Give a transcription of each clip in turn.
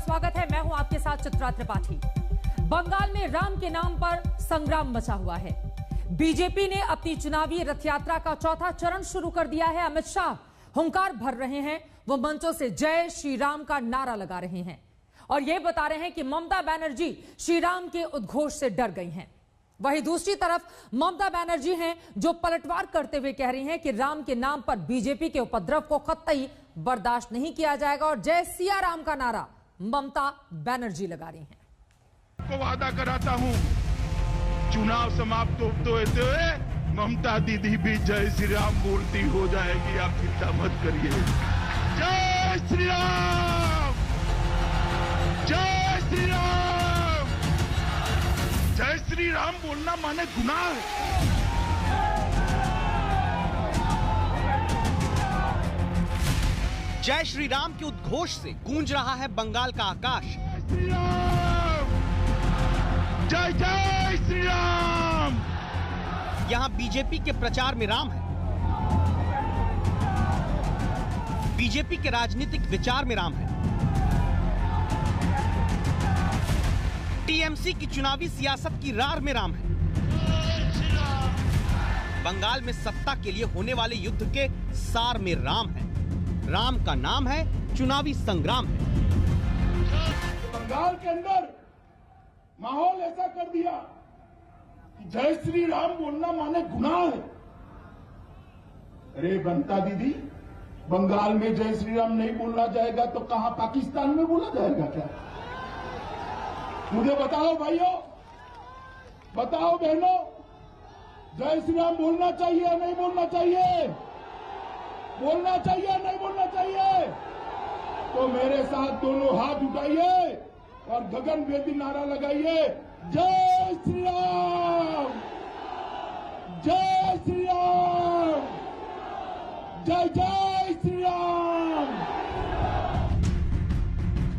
स्वागत है। मैं हूं आपके साथ चित्रा त्रिपाठी। बंगाल में राम के नाम पर संग्राम मचा हुआ है। बीजेपी ने अपनी चुनावी रथ यात्रा का चौथा चरण शुरू कर दिया है। अमित शाह हुंकार भर रहे हैं, वो मंचों से जय श्री राम का नारा लगा रहे हैं और ये बता रहे हैं कि ममता बनर्जी श्री राम के उद्घोष से डर गई हैं। वहीं दूसरी तरफ ममता बनर्जी हैं जो पलटवार करते हुए कह रही हैं कि राम के नाम पर बीजेपी के उपद्रव को कतई बर्दाश्त नहीं किया जाएगा और जय सिया राम का नारा ममता बनर्जी लगा रही हैं। को वादा कराता हूं, चुनाव समाप्त होते हुए ममता दीदी भी जय श्री राम बोलती हो जाएगी, आप चिंता मत करिए। जय श्री राम, जय श्री राम। जय श्री राम बोलना माने गुनाह है। जय श्री राम के उद्घोष से गूंज रहा है बंगाल का आकाश। श्री राम, जय जय श्री राम। यहाँ बीजेपी के प्रचार में राम है, बीजेपी के राजनीतिक विचार में राम है, टीएमसी की चुनावी सियासत की रार में राम है। बंगाल में सत्ता के लिए होने वाले युद्ध के सार में राम है। राम का नाम है, चुनावी संग्राम है। बंगाल के अंदर माहौल ऐसा कर दिया कि जय श्री राम बोलना माने गुनाह है। अरे ममता दीदी, बंगाल में जय श्री राम नहीं बोलना जाएगा तो कहां पाकिस्तान में बोला जाएगा क्या? मुझे बताओ भाइयों, बताओ बहनों, जय श्री राम बोलना चाहिए या नहीं बोलना चाहिए? बोलना चाहिए नहीं बोलना चाहिए? तो मेरे साथ दोनों हाथ उठाइए और गगनभेदी नारा लगाइए, जय श्री राम, जय श्री राम, जय जय श्री राम।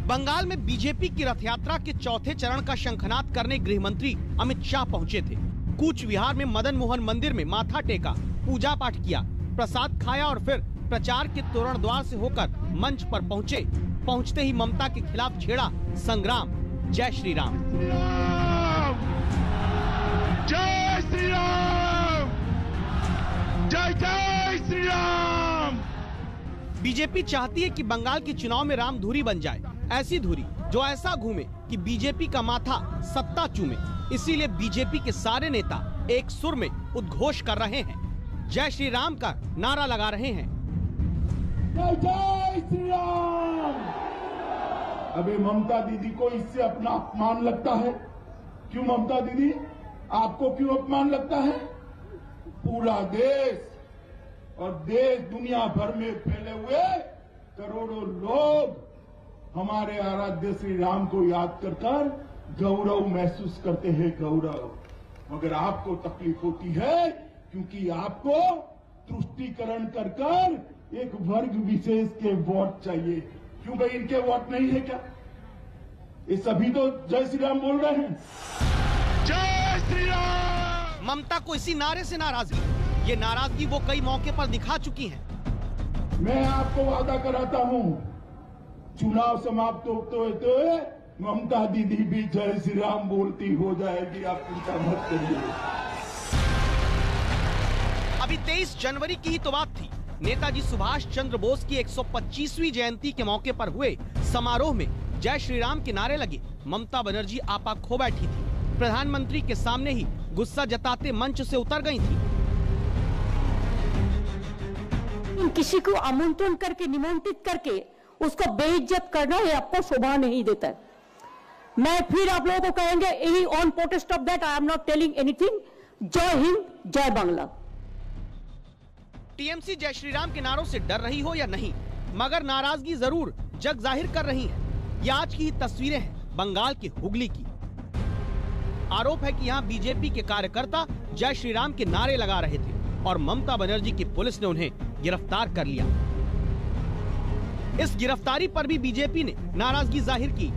बंगाल में बीजेपी की रथ यात्रा के चौथे चरण का शंखनाद करने गृह मंत्री अमित शाह पहुंचे थे। कूच विहार में मदन मोहन मंदिर में माथा टेका, पूजा पाठ किया, प्रसाद खाया और फिर प्रचार के तोरण द्वार से होकर मंच पर पहुंचे। पहुंचते ही ममता के खिलाफ छेड़ा संग्राम, जय श्री राम, जय श्री राम, जय जय श्री राम। बीजेपी चाहती है कि बंगाल के चुनाव में राम धुरी बन जाए, ऐसी धुरी जो ऐसा घूमे कि बीजेपी का माथा सत्ता चूमे। इसीलिए बीजेपी के सारे नेता एक सुर में उद्घोष कर रहे हैं, जय श्री राम का नारा लगा रहे हैं। जय जय श्री राम। अबे ममता दीदी को इससे अपना अपमान लगता है। क्यों ममता दीदी, आपको क्यों अपमान लगता है? पूरा देश और देश दुनिया भर में फैले हुए करोड़ों लोग हमारे आराध्य श्री राम को याद कर गौरव महसूस करते हैं, गौरव। मगर आपको तकलीफ होती है क्योंकि आपको तुष्टीकरण कर एक वर्ग विशेष के वोट चाहिए। क्यों भाई, इनके वोट नहीं है क्या? ये सभी तो जय श्री राम बोल रहे हैं। जय श्री राम। ममता को इसी नारे से नाराजगी, ये नाराजगी वो कई मौके पर दिखा चुकी हैं। मैं आपको वादा कराता हूं, चुनाव समाप्त होते हुए ममता दीदी भी जय श्री राम बोलती हो जाएगी, आप चिंता मत करिए। अभी 23 जनवरी की ही तो बात थी। नेताजी सुभाष चंद्र बोस की 125वीं जयंती के मौके पर हुए समारोह में जय श्री राम के नारे लगे। ममता बनर्जी आपा खो बैठी थी, प्रधानमंत्री के सामने ही गुस्सा जताते मंच से उतर गई थी। किसी को आमंत्रण करके, निमंत्रित करके उसको बेइज्जत करना ये आपको शोभा नहीं देता है। मैं फिर आप लोगों को कहेंगे, यही on protest of that I am not telling anything. जय हिंद, जय बांग्ला। टीएमसी जय श्री राम के नारों से डर रही हो या नहीं, मगर नाराजगी जरूर जग जाहिर कर रही है। ये आज की ही तस्वीरें हैं बंगाल की हुगली की। आरोप है कि यहाँ बीजेपी के कार्यकर्ता जय श्री राम के नारे लगा रहे थे और ममता बनर्जी की पुलिस ने उन्हें गिरफ्तार कर लिया। इस गिरफ्तारी पर भी बीजेपी ने नाराजगी जाहिर की।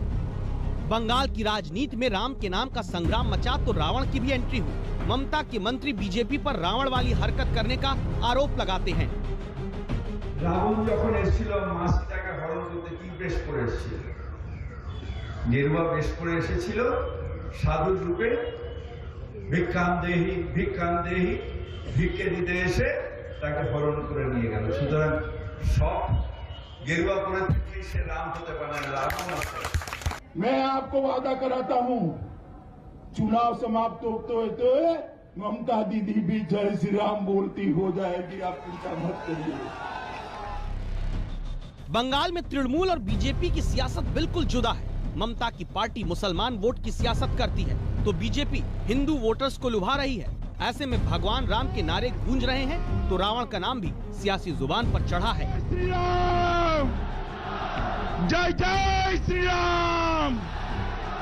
बंगाल की राजनीति में राम के नाम का संग्राम मचा तो रावण की भी एंट्री हुई। ममता के मंत्री बीजेपी पर रावण वाली हरकत करने का आरोप लगाते हैं। রাবণ যখন এসেছিল মাসিটাকে হরণ করতে কি বেশ করেছিল গেরুয়া বেশ করে এসেছিল সাধুর রূপে, ভিক্ষাম দেহি ভিক্ষে দিতে এসে তাকে হরণ করে নিয়ে গেল। সুতরাং সব গেরুয়া করে থেকে সে রাম হতে পারে না, রাবণ আছে। मैं आपको वादा कराता हूं, चुनाव समाप्त होते होते ममता दीदी भी जय श्री राम बोलती हो जाएगी, आप चिंता मत करिए। बंगाल में तृणमूल और बीजेपी की सियासत बिल्कुल जुदा है। ममता की पार्टी मुसलमान वोट की सियासत करती है तो बीजेपी हिंदू वोटर्स को लुभा रही है। ऐसे में भगवान राम के नारे गूंज रहे हैं तो रावण का नाम भी सियासी जुबान पर चढ़ा है। श्री राम, जय जय श्री राम।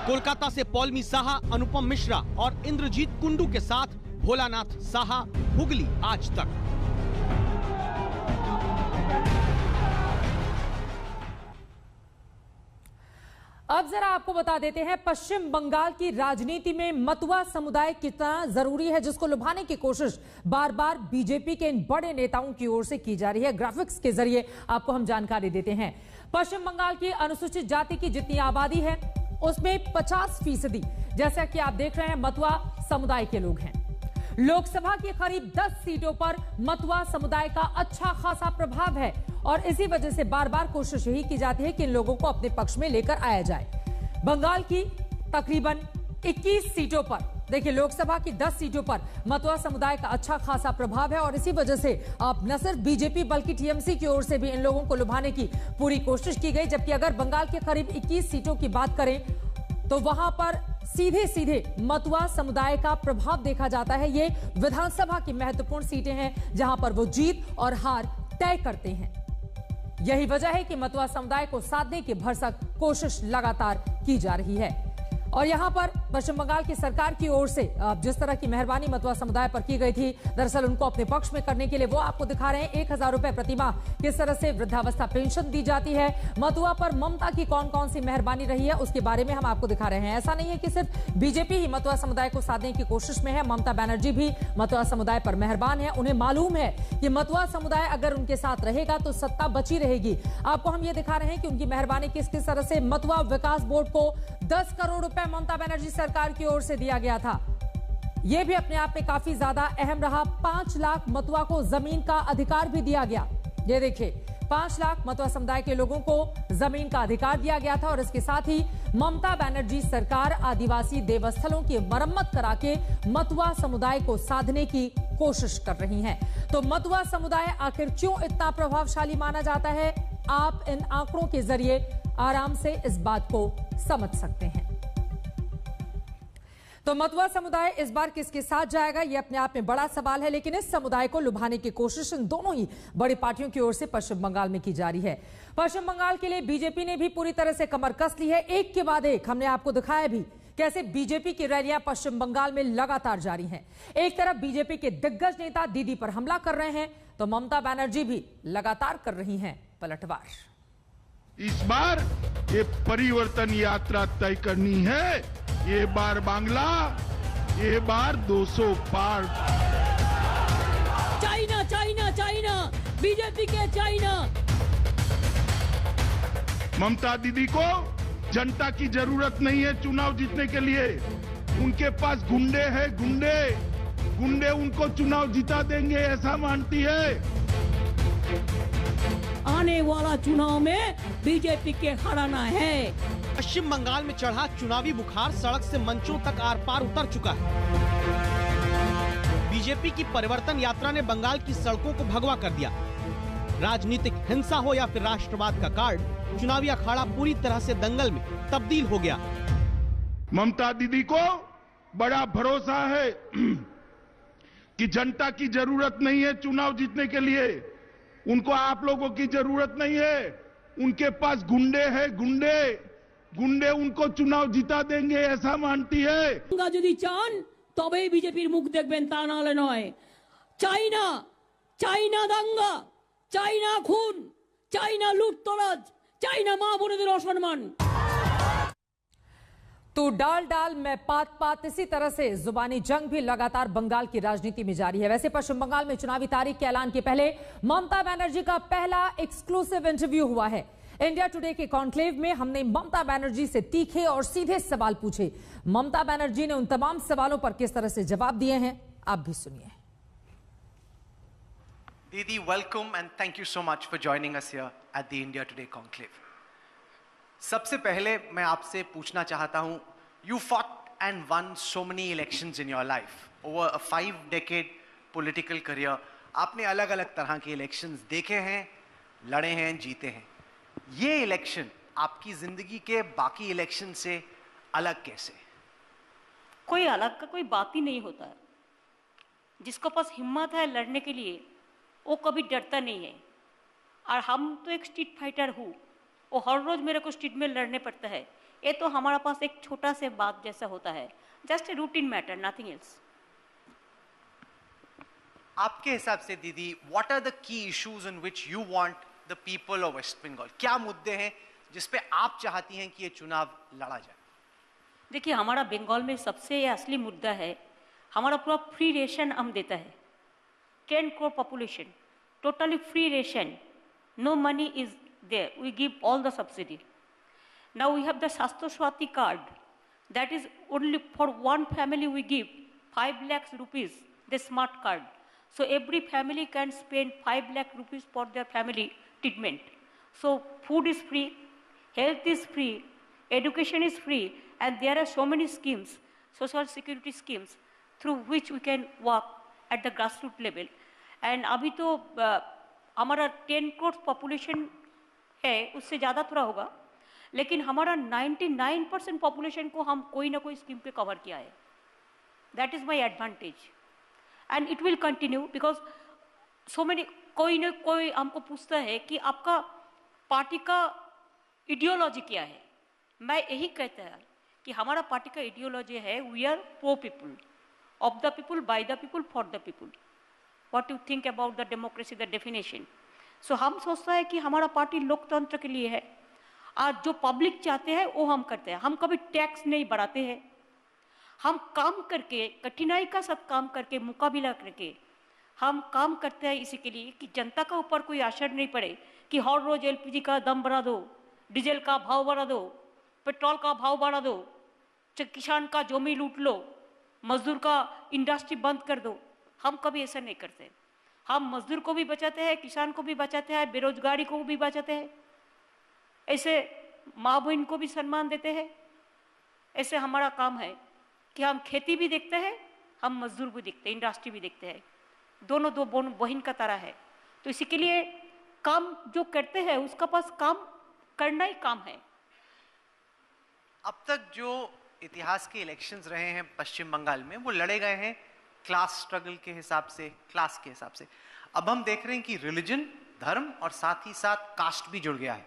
कोलकाता से पौलमी साहा, अनुपम मिश्रा और इंद्रजीत कुंडू के साथ भोलानाथ साहा, हुगली आज तक। अब जरा आपको बता देते हैं पश्चिम बंगाल की राजनीति में मतुआ समुदाय कितना जरूरी है, जिसको लुभाने की कोशिश बार बार बीजेपी के इन बड़े नेताओं की ओर से की जा रही है। ग्राफिक्स के जरिए आपको हम जानकारी देते हैं। पश्चिम बंगाल की अनुसूचित जाति की जितनी आबादी है उसमें 50% जैसा कि आप देख रहे हैं मतुआ समुदाय के लोग हैं। लोकसभा की करीब 10 सीटों पर मतुआ समुदाय का अच्छा खासा प्रभाव है और इसी वजह से बार बार कोशिश यही की जाती है कि इन लोगों को अपने पक्ष में लेकर आया जाए। बंगाल की तकरीबन 21 सीटों पर, देखिए लोकसभा की 10 सीटों पर मतुआ समुदाय का अच्छा खासा प्रभाव है और इसी वजह से अब न सिर्फ बीजेपी बल्कि टीएमसी की ओर से भी इन लोगों को लुभाने की पूरी कोशिश की गई। जबकि अगर बंगाल के करीब 21 सीटों की बात करें तो वहां पर सीधे सीधे मतुआ समुदाय का प्रभाव देखा जाता है। ये विधानसभा की महत्वपूर्ण सीटें हैं जहां पर वो जीत और हार तय करते हैं। यही वजह है कि मतुआ समुदाय को साधने की भरसक कोशिश लगातार की जा रही है। और यहां पर पश्चिम बंगाल की सरकार की ओर से जिस तरह की मेहरबानी मतुआ समुदाय पर की गई थी, दरअसल उनको अपने पक्ष में करने के लिए वो आपको दिखा रहे हैं 1000 रुपए प्रतिमाह किस तरह से वृद्धावस्था पेंशन दी जाती है। मतुआ पर ममता की कौन कौन सी मेहरबानी रही है उसके बारे में हम आपको दिखा रहे हैं। ऐसा नहीं है कि सिर्फ बीजेपी ही मतुआ समुदाय को साधने की कोशिश में है, ममता बनर्जी भी मतुआ समुदाय पर मेहरबान है। उन्हें मालूम है कि मतुआ समुदाय अगर उनके साथ रहेगा तो सत्ता बची रहेगी। आपको हम ये दिखा रहे हैं कि उनकी मेहरबानी किस किस तरह से मतुआ विकास बोर्ड को 10 करोड़ रुपए ममता बनर्जी सरकार की ओर से दिया गया था। यह भी अपने आप में काफी ज्यादा अहम रहा। 5 लाख मतुआ को जमीन का अधिकार भी दिया गया। ये देखिए 5 लाख मतुआ समुदाय के लोगों को जमीन का अधिकार दिया गया था और इसके साथ ही ममता बनर्जी सरकार आदिवासी देवस्थलों की मरम्मत करा के मतुआ समुदाय को साधने की कोशिश कर रही हैं। तो मतुआ समुदाय आखिर क्यों इतना प्रभावशाली माना जाता है, आप इन आंकड़ों के जरिए आराम से इस बात को समझ सकते हैं। तो मतुआ समुदाय इस बार किसके साथ जाएगा, यह अपने आप में बड़ा सवाल है, लेकिन इस समुदाय को लुभाने की कोशिश इन दोनों ही बड़ी पार्टियों की ओर से पश्चिम बंगाल में की जा रही है। पश्चिम बंगाल के लिए बीजेपी ने भी पूरी तरह से कमर कस ली है। एक के बाद एक हमने आपको दिखाया भी कैसे बीजेपी की रैलियां पश्चिम बंगाल में लगातार जारी हैं। एक तरफ बीजेपी के दिग्गज नेता दीदी पर हमला कर रहे हैं तो ममता बनर्जी भी लगातार कर रही हैं पलटवार। इस बार ये परिवर्तन यात्रा तय करनी है। ये बार बांग्ला, ये बार 200 पार। चाइना चाइना चाइना, बीजेपी के चाइना। ममता दीदी को जनता की जरूरत नहीं है चुनाव जीतने के लिए। उनके पास गुंडे हैं, गुंडे उनको चुनाव जिता देंगे ऐसा मानती है। आने वाला चुनाव में बीजेपी के हराना है। पश्चिम बंगाल में चढ़ा चुनावी बुखार सड़क से मंचों तक आर पार उतर चुका है। बीजेपी की परिवर्तन यात्रा ने बंगाल की सड़कों को भगवा कर दिया। राजनीतिक हिंसा हो या फिर राष्ट्रवाद का कार्ड, चुनावी अखाड़ा पूरी तरह से दंगल में तब्दील हो गया। ममता दीदी को बड़ा भरोसा है कि जनता की जरूरत नहीं है चुनाव जीतने के लिए। उनको आप लोगों की जरूरत नहीं है। उनके पास गुंडे हैं, गुंडे उनको चुनाव जिता देंगे ऐसा मानती है। यदि चान तबेई बीजेपीर मुख देखबेन, ता नाले नय। चाइना चाइना दांगा, चाइना खून, चाइना लूटतराज, चाइना मां बोनेদের অসম্মান। तो डाल डाल में पात पात, इसी तरह से जुबानी जंग भी लगातार बंगाल की राजनीति में जारी है। वैसे पश्चिम बंगाल में चुनावी तारीख के ऐलान के पहले ममता बनर्जी का पहला एक्सक्लूसिव इंटरव्यू हुआ है। इंडिया टुडे के कॉन्क्लेव में हमने ममता बनर्जी से तीखे और सीधे सवाल पूछे। ममता बनर्जी ने उन तमाम सवालों पर किस तरह से जवाब दिए हैं, आप भी सुनिए। Didi, welcome and thank you so much for joining us here at the India Today Conclave. सबसे पहले मैं आपसे पूछना चाहता हूं, you fought and won so many elections in your life over a 5-decade political career. आपने अलग-अलग तरह के elections देखे हैं, लड़े हैं, जीते हैं। ये इलेक्शन आपकी जिंदगी के बाकी इलेक्शन से अलग कैसे? कोई अलग का कोई बात ही नहीं होता है। जिसके पास हिम्मत है लड़ने के लिए वो कभी डरता नहीं है। और हम तो एक स्ट्रीट फाइटर हूँ, वो हर रोज मेरे को स्ट्रीट में लड़ने पड़ता है। ये तो हमारा पास एक छोटा से बात जैसा होता है, just a routine matter, nothing else. आपके हिसाब से दीदी, what are the key issues in which you want the people of West Bengal? क्या मुद्दे हैं जिस पे आप चाहती हैं कि ये चुनाव लड़ा जाए? देखिए, हमारा बंगाल में सबसे असली मुद्दा है, हमारा पूरा फ्री रेशन हम देता है। 10 crore population, totally free ration, no money is there, we give all the subsidy. Now we have the Sastha Swati card, that is only for one family we give 5 lakhs rupees, the smart card. So every family can spend 5 lakh rupees for their family treatment. So food is free, health is free, education is free, and there are so many schemes, social security schemes, through which we can work at the grassroots level. And अभी तो हमारा 10 crore population है, उससे ज़्यादा थोड़ा होगा, लेकिन हमारा 99% population को हम कोई ना कोई स्कीम पे कवर किया है। That is my advantage, and it will continue because so many कोई ना कोई हमको पूछता है कि आपका पार्टी का इडियोलॉजी क्या है। मैं यही कहता है कि हमारा पार्टी का इडियोलॉजी है, we are for people, of the people, by the people, for the people. What you think about the democracy, the definition? So हम सोचता है कि हमारा पार्टी लोकतंत्र के लिए है, आज जो पब्लिक चाहते हैं वो हम करते हैं। हम कभी टैक्स नहीं बढ़ाते हैं, हम काम करके, कठिनाई का साथ काम करके, मुकाबला करके हम काम करते हैं इसी के लिए कि जनता का ऊपर कोई असर नहीं पड़े कि हर रोज एलपीजी का दाम बढ़ा दो, डीजल का भाव बढ़ा दो, पेट्रोल का भाव बढ़ा दो, किसान का जमी लूट लो, मजदूर का इंडस्ट्री बंद कर दो। हम कभी ऐसा नहीं करते। हम मजदूर को भी बचाते हैं, किसान को भी बचाते हैं, बेरोजगारी को भी बचाते हैं, ऐसे माँ बहन को भी सम्मान देते हैं। ऐसे हमारा काम है कि हम खेती भी देखते हैं, हम मजदूर भी देखते हैं, इंडस्ट्री भी देखते हैं, दोनों दो बहन का तरह है। तो इसी के लिए काम जो करते हैं उसका पास काम करना ही काम है। अब तक जो इतिहास के इलेक्शंस रहे हैं पश्चिम बंगाल में, वो लड़े गए हैं क्लास स्ट्रगल के हिसाब से, क्लास के हिसाब से। अब हम देख रहे हैं कि रिलीजन, धर्म और साथ ही साथ कास्ट भी जुड़ गया है,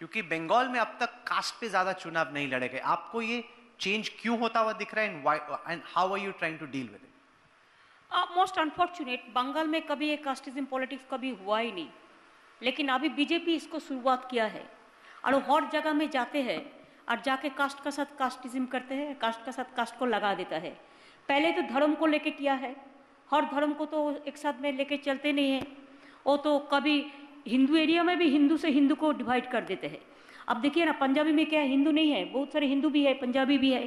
क्योंकि बंगाल में अब तक कास्ट पे ज्यादा चुनाव नहीं लड़े गए। आपको ये चेंज क्यों होता हुआ दिख रहा है and how are you trying to deal with it? Most unfortunate, Bengal में कभी ये कास्टिज्म पॉलिटिक्स कभी हुआ ही नहीं, लेकिन अभी बीजेपी इसको शुरुआत किया है और हर जगह में जाते हैं और जाके कास्ट का साथ कास्टिज्म करते हैं, कास्ट का साथ कास्ट को लगा देता है। पहले तो धर्म को लेके किया है, हर धर्म को तो एक साथ में लेके चलते नहीं है, वो तो कभी हिंदू एरिया में भी हिंदू से हिंदू को डिवाइड कर देते हैं। अब देखिए ना, पंजाबी में क्या है, हिंदू नहीं है, बहुत सारे हिंदू भी है, पंजाबी भी है,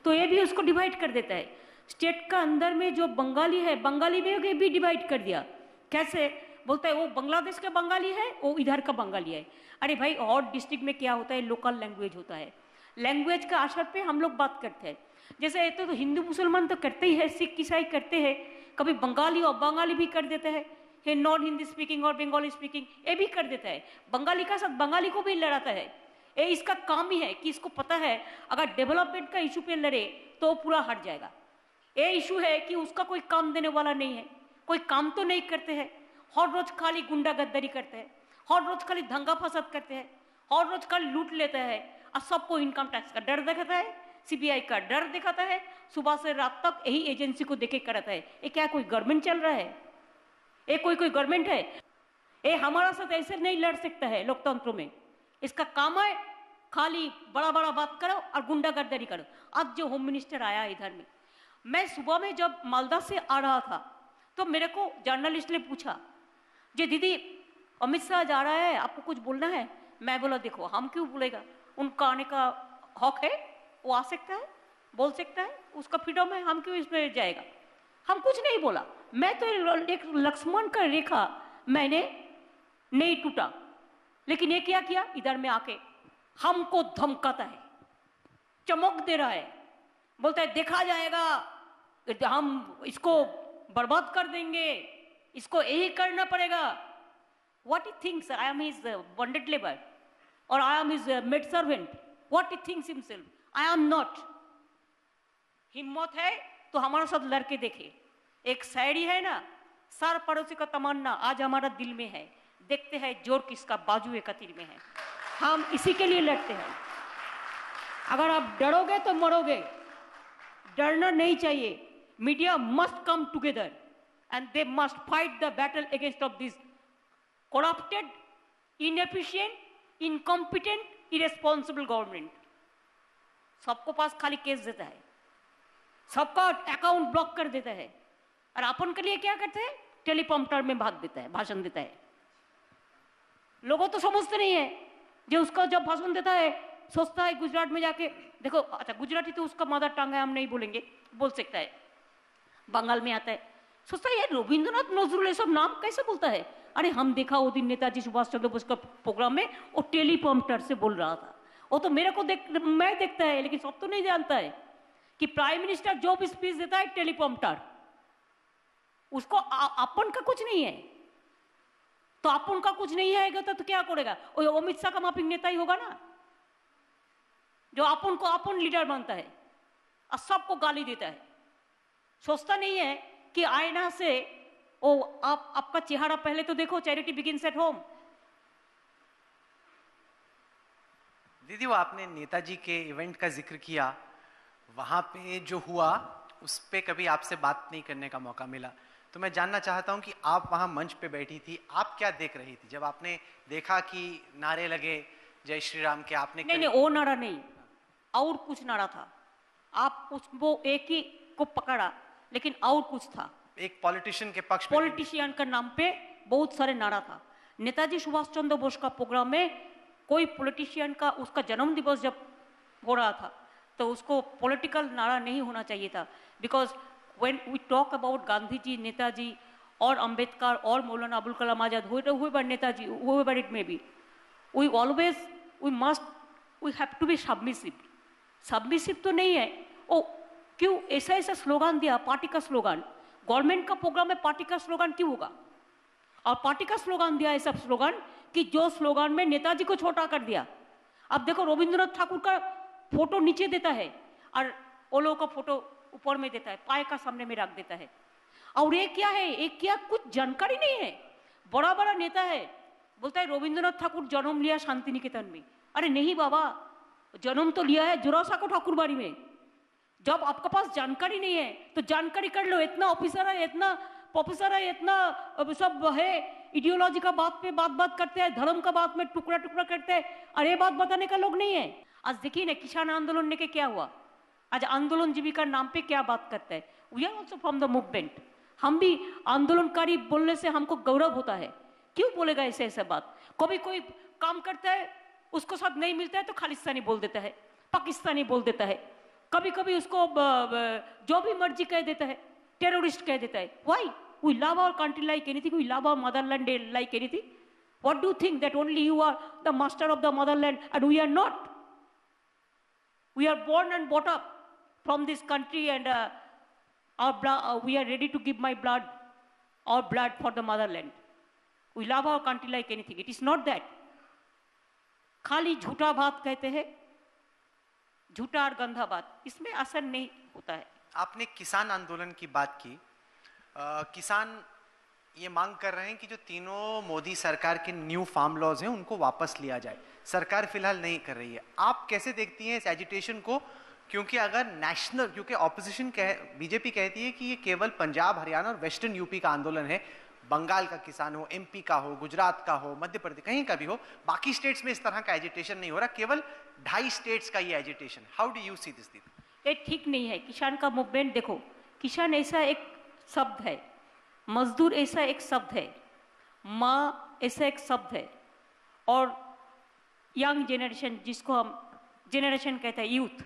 तो ये भी उसको डिवाइड कर देता है। स्टेट का अंदर में जो बंगाली है, बंगाली में भी डिवाइड कर दिया। कैसे बोलता है वो बांग्लादेश का बंगाली है, वो इधर का बंगाली है। अरे भाई, और डिस्ट्रिक्ट में क्या होता है, लोकल लैंग्वेज होता है, लैंग्वेज का असर पे हम लोग बात करते हैं। जैसे ये तो हिंदू मुसलमान तो करते ही है, सिख ईसाई करते हैं, कभी बंगाली और बंगाली भी कर देते हैं, ये नॉन हिंदी स्पीकिंग और बंगाली स्पीकिंग ये भी कर देता है। बंगाली का साथ बंगाली को भी लड़ाता है। ये इसका काम ही है कि इसको पता है अगर डेवलपमेंट का इशू पे लड़े तो पूरा हट जाएगा। ये इशू है कि उसका कोई काम देने वाला नहीं है, कोई काम तो नहीं करते हैं, हर रोज खाली गुंडागर्दी करते हैं, हर रोज खाली दंगा फसाद करते हैं, हर रोज खाली लूट लेते हैं और सबको इनकम टैक्स का डर दिखाता है, सीबीआई का डर दिखाता है, सुबह से रात तक यही एजेंसी को देखे कराता है। ये क्या कोई गवर्नमेंट चल रहा है? ये कोई गवर्नमेंट है? ये हमारा साथ ऐसे नहीं लड़ सकता है लोकतंत्र में। इसका काम है खाली बड़ा बड़ा बात करो और गुंडागर्दी करो। अब जो होम मिनिस्टर आया इधर में, मैं सुबह में जब मालदा से आ रहा था तो मेरे को जर्नलिस्ट ने पूछा, जी दीदी अमित शाह जा रहा है, आपको कुछ बोलना है? मैं बोला देखो हम क्यों बोलेगा, उनका आने का हक है, वो आ सकता है, बोल सकता है, उसका फ्रीडम है, हम क्यों इसमें जाएगा। हम कुछ नहीं बोला, मैं तो एक लक्ष्मण का रेखा मैंने नहीं टूटा, लेकिन ये क्या किया, इधर में आके हमको धमकाता है, चमक दे रहा है, बोलता है देखा जाएगा, हम इसको बर्बाद कर देंगे, इसको यही करना पड़ेगा। What he thinks, I am his bonded labor or I am his maid servant. What he thinks himself, I am not. हिम्मत है तो हमारे साथ लड़के देखे। एक शायरी है ना, सार पड़ोसी का तमन्ना आज हमारा दिल में है, देखते हैं जोर किसका बाजू एक तीर में है। हम इसी के लिए लड़ते हैं। अगर आप डरोगे तो मरोगे, डरना नहीं चाहिए। Media must come together and they must fight the battle against of this corrupted, inefficient, incompetent, irresponsible government. सबको पास खाली केस देता है, सबका अकाउंट ब्लॉक कर देता है, और अपन के लिए क्या करते हैं, टेलीप्रॉम्प्टर में भाषण देता है। लोगों तो समझते नहीं है, जो उसका जब भाषण देता है सोचता है गुजरात में जाके देखो, अच्छा गुजराती तो उसका मदर टंग है, हम नहीं बोलेंगे, बोल सकता है। बंगाल में आता है, सोचता है यार रविंद्रनाथ नजरुल ये सब नाम कैसे बोलता है। अरे हम देखा वो दिन नेताजी सुभाष चंद्र बोस का प्रोग्राम में वो टेलीप्रॉम्प्टर से बोल रहा था। वो तो मेरे को मैं देखता है, लेकिन सब तो नहीं जानता है कि प्राइम मिनिस्टर जो भी स्पीच देता है टेलीप्रॉम्प्टर, उसको अपन का कुछ नहीं है। तो अपन का कुछ नहीं है तो क्या करेगा, वो अमित शाह का माफिक नेता ही होगा ना, जो अपन को अपन लीडर मानता है और सबको गाली देता है। सोचता नहीं है कि आईना से ओ आपका चेहरा पहले तो देखो, चैरिटी बिगिंस एट होम। दीदी, वो आपने नेताजी के इवेंट का जिक्र किया, वहां पे जो हुआ उस पे कभी आपसे बात नहीं करने का मौका मिला, तो मैं जानना चाहता हूं कि आप वहां मंच पे बैठी थी, आप क्या देख रही थी जब आपने देखा कि नारे लगे जय श्री राम के? आपने नहीं, वो नारा नहीं, और कुछ नारा था। आप उसको एक ही को पकड़ा, लेकिन और कुछ था। एक पॉलिटिशियन के पक्ष, पॉलिटिशियन का नाम पे बहुत सारे नारा था। नेताजी सुभाष चंद्र बोस का प्रोग्राम में कोई पॉलिटिशियन का, उसका जन्म दिवस जब हो रहा था तो उसको पॉलिटिकल नारा नहीं होना चाहिए था। Because when we talk about Gandhi ji, Netaji और अंबेडकर और Maulana Abul Kalam Azad, whoever Netaji, whoever it may be, we have to be submissive। Submissive तो नहीं है। ओ क्यों ऐसा स्लोगान दिया, पार्टी का स्लोगान, गवर्नमेंट का प्रोग्राम में पार्टी का स्लोगान क्यों होगा? और पार्टी का स्लोगान दिया ऐसा स्लोगान कि जो स्लोगान में नेताजी को छोटा कर दिया। अब देखो रविंद्रनाथ ठाकुर का फोटो नीचे देता है और वो लोगों का फोटो ऊपर में देता है, पाए का सामने में रख देता है। और ये क्या है, ये क्या कुछ जानकारी नहीं है। बड़ा बड़ा नेता है, बोलता है रविंद्रनाथ ठाकुर जन्म लिया शांति निकेतन में। अरे नहीं बाबा, जन्म तो लिया है जोरासाको ठाकुरबाड़ी में। जब आपके पास जानकारी नहीं है तो जानकारी कर लो। इतना ऑफिसर है, इतना प्रोफेसर है, इतना सब है, इडियोलॉजी का बात पे बात करते हैं, धर्म का बात में टुकड़ा टुकड़ा करते हैं, और ये बात बताने का लोग नहीं है। आज देखिए ना किसान आंदोलन ने के क्या हुआ, आज आंदोलन जीविका नाम पे क्या बात करते हैं। We are also from the movement, हम भी आंदोलनकारी बोलने से हमको गौरव होता है। क्यों बोलेगा ऐसे ऐसे बात? कभी कोई काम करता है, उसको साथ नहीं मिलता है तो खालिस्तानी बोल देता है, पाकिस्तानी बोल देता है, कभी कभी उसको जो भी मर्जी कह देता है, टेररिस्ट कह देता है। Why? We love our country like anything, we love our motherland like anything. What do you think that only you are the master of the motherland and we are not? We are born and brought up from this country and we are ready to give my blood for the motherland. We love our country like anything. It is not that. खाली झूठा बात कहते हैं, झूठा और गंदा बात, इसमें असर नहीं होता है। आपने किसान आंदोलन की बात की। किसान ये मांग कर रहे हैं कि जो तीनों मोदी सरकार के न्यू फार्म लॉज हैं उनको वापस लिया जाए। सरकार फिलहाल नहीं कर रही है। आप कैसे देखती हैं इस एजिटेशन को? क्योंकि अगर नेशनल, क्योंकि ऑपोजिशन बीजेपी कहती है कि ये केवल पंजाब, हरियाणा और वेस्टर्न यूपी का आंदोलन है, बंगाल का किसान हो, एमपी का हो, गुजरात का हो, मध्य प्रदेश, कहीं का भी हो, बाकी स्टेट्स में इस तरह का एजिटेशन नहीं हो रहा, केवल 2.5 स्टेट्स का ये agitation. How do you see this? ये ठीक नहीं है। किसान का मूवमेंट देखो, किसान ऐसा एक शब्द है, मजदूर ऐसा एक शब्द है, माँ ऐसा एक शब्द है, और यंग जेनरेशन, जिसको हम जेनरेशन कहते हैं, यूथ,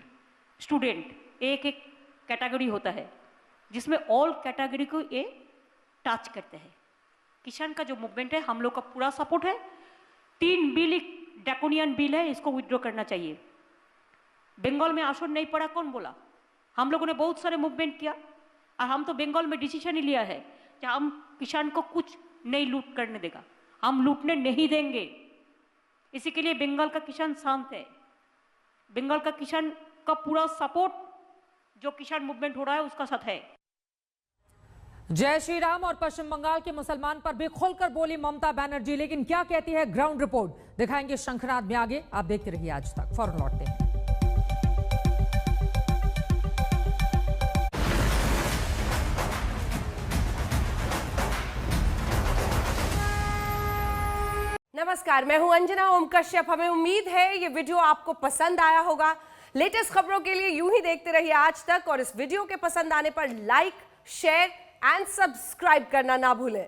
स्टूडेंट, एक एक कैटेगरी होता है जिसमें ऑल कैटेगरी को ये टच करते हैं। किसान का जो मूवमेंट है, हम लोग का पूरा सपोर्ट है। 3 बिल ड्रैकोनियन बिल है, इसको विड्रॉ करना चाहिए। बंगाल में आसन नहीं पड़ा, कौन बोला? हम लोगों ने बहुत सारे मूवमेंट किया और हम तो बंगाल में डिसीजन ही लिया है कि हम किसान को कुछ नहीं लूट करने देगा, हम लूटने नहीं देंगे। इसी के लिए बंगाल का किसान शांत है। बंगाल का किसान का पूरा सपोर्ट जो किसान मूवमेंट हो रहा है उसका साथ है। जय श्री राम। और पश्चिम बंगाल के मुसलमान पर भी खुलकर बोली ममता बनर्जी, लेकिन क्या कहती है ग्राउंड रिपोर्ट दिखाएंगे शंखनाद में आगे। आप देखते रहिए आज तक। फौरन लौटते हैं। नमस्कार, मैं हूं अंजना ओम कश्यप। हमें उम्मीद है ये वीडियो आपको पसंद आया होगा। लेटेस्ट खबरों के लिए यूं ही देखते रहिए आज तक, और इस वीडियो के पसंद आने पर लाइक, शेयर एंड सब्सक्राइब करना ना भूलें।